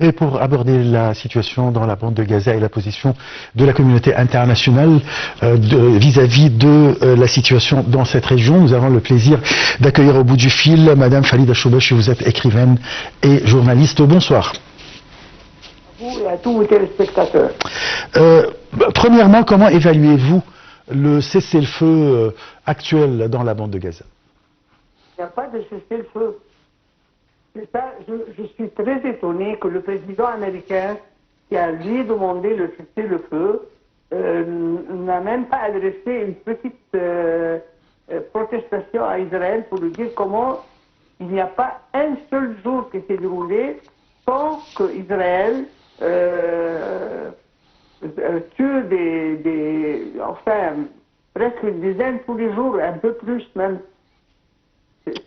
Et pour aborder la situation dans la bande de Gaza et la position de la communauté internationale vis-à-vis de la situation dans cette région, nous avons le plaisir d'accueillir au bout du fil Madame Falida Choubeche. Vous êtes écrivaine et journaliste. Bonsoir. À vous et à tous vos téléspectateurs. Premièrement, comment évaluez-vous le cessez-le-feu actuel dans la bande de Gaza? Il n'y a pas de cessez-le-feu. C'est ça, je suis très étonné que le président américain, qui a lui demandé le cessez-le-feu, n'a même pas adressé une petite protestation à Israël pour lui dire comment il n'y a pas un seul jour qui s'est déroulé sans qu'Israël tue enfin, presque une dizaine tous les jours, un peu plus même.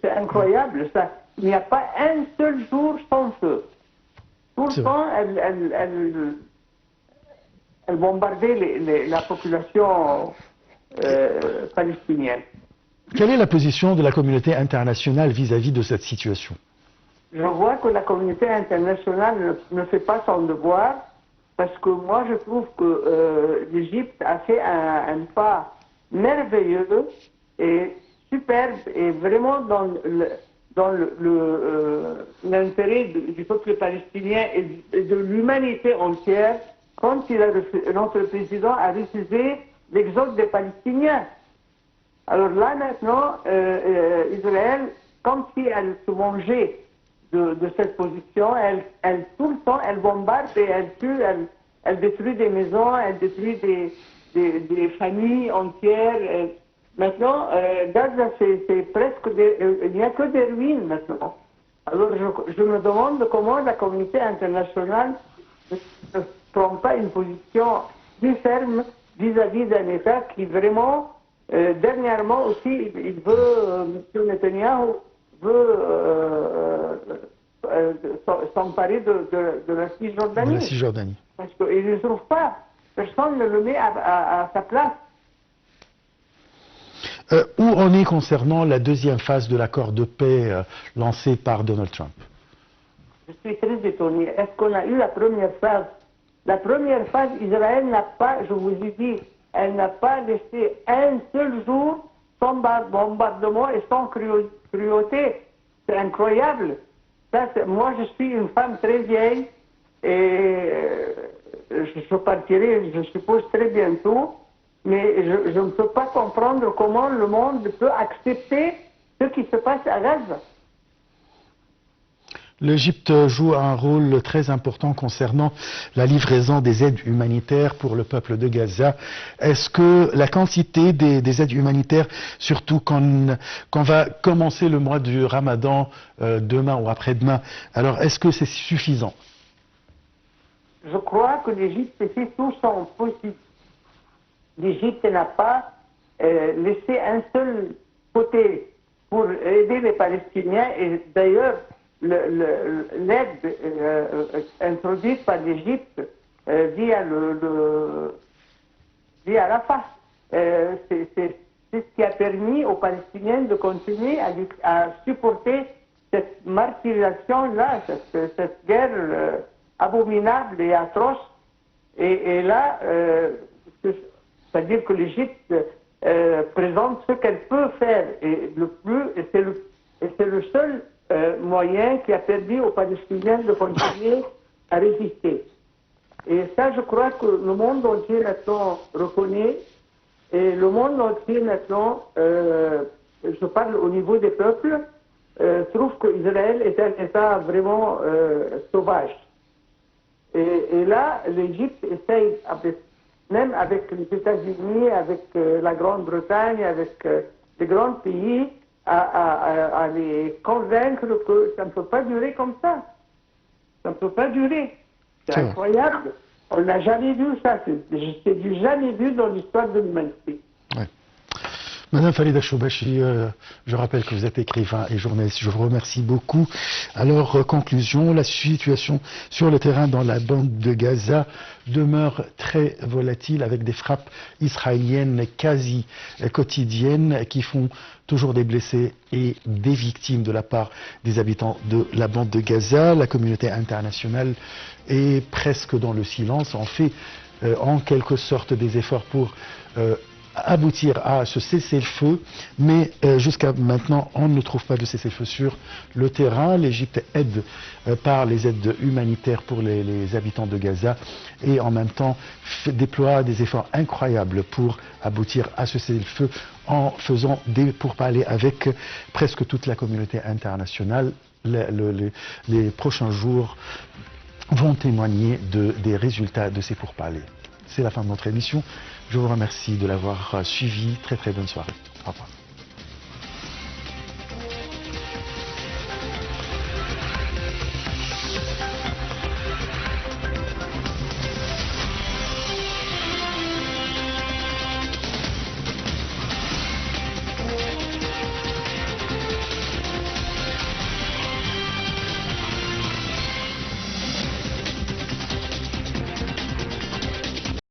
C'est incroyable, ça. Il n'y a pas un seul jour sans feu. Tout le temps, elle bombardait la population palestinienne. Quelle est la position de la communauté internationale vis-à-vis de cette situation? Je vois que la communauté internationale ne fait pas son devoir, parce que moi je trouve que l'Égypte a fait un pas merveilleux et superbe et vraiment dans l'intérêt du peuple palestinien et de l'humanité entière, quand notre président a refusé l'exode des Palestiniens. Alors là maintenant, Israël, comme si elle se mangeait de cette position, elle tout le temps, elle bombarde et elle tue, elle détruit des maisons, elle détruit des familles entières. Maintenant, Gaza, c'est presque il n'y a que des ruines maintenant. Alors je me demande comment la communauté internationale ne prend pas une position plus ferme vis-à-vis d'un État qui vraiment, dernièrement aussi, il veut, M. Netanyahu veut s'emparer de la Cisjordanie. De la Cisjordanie. Parce qu'il ne trouve pas, personne ne le met à sa place. Où en est concernant la deuxième phase de l'accord de paix lancé par Donald Trump? Je suis très étonné. Est-ce qu'on a eu la première phase? La première phase, Israël n'a pas, je vous ai dit, elle n'a pas laissé un seul jour sans bombardement et sans cruauté. C'est incroyable. Ça, moi, je suis une femme très vieille et je partirai, je suppose, très bientôt. Mais je ne peux pas comprendre comment le monde peut accepter ce qui se passe à Gaza. L'Égypte joue un rôle très important concernant la livraison des aides humanitaires pour le peuple de Gaza. Est-ce que la quantité des aides humanitaires, surtout quand va commencer le mois du Ramadan demain ou après-demain, alors est-ce que c'est suffisant? Je crois que l'Égypte fait tout son possible. L'Égypte n'a pas laissé un seul côté pour aider les Palestiniens et d'ailleurs l'aide introduite par l'Égypte via Rafah, c'est ce qui a permis aux Palestiniens de continuer à supporter cette martyrisation-là, cette guerre abominable et atroce. Et là, c'est-à-dire que l'Égypte présente ce qu'elle peut faire et c'est le seul moyen qui a permis aux Palestiniens de continuer à résister. Et ça, je crois que le monde entier maintenant reconnaît et le monde entier maintenant, je parle au niveau des peuples, trouve qu'Israël est un État vraiment sauvage. Et là, l'Égypte essaye même avec les États-Unis, avec la Grande-Bretagne, avec les grands pays, à les convaincre que ça ne peut pas durer comme ça. Ça ne peut pas durer. C'est incroyable. On n'a jamais vu ça. C'est du jamais vu dans l'histoire de l'humanité. Ouais. Madame Falida Choubachi, je rappelle que vous êtes écrivain et journaliste. Je vous remercie beaucoup. Alors, conclusion, la situation sur le terrain dans la bande de Gaza demeure très volatile avec des frappes israéliennes quasi quotidiennes qui font toujours des blessés et des victimes de la part des habitants de la bande de Gaza. La communauté internationale est presque dans le silence. On fait en quelque sorte des efforts pour aboutir à ce cessez-le-feu, mais jusqu'à maintenant, on ne trouve pas de cessez-le-feu sur le terrain. L'Égypte aide par les aides humanitaires pour les habitants de Gaza et en même temps déploie des efforts incroyables pour aboutir à ce cessez-le-feu en faisant des pourparlers avec presque toute la communauté internationale. Les prochains jours vont témoigner des résultats de ces pourparlers. C'est la fin de notre émission. Je vous remercie de l'avoir suivi. Très très bonne soirée. Au revoir.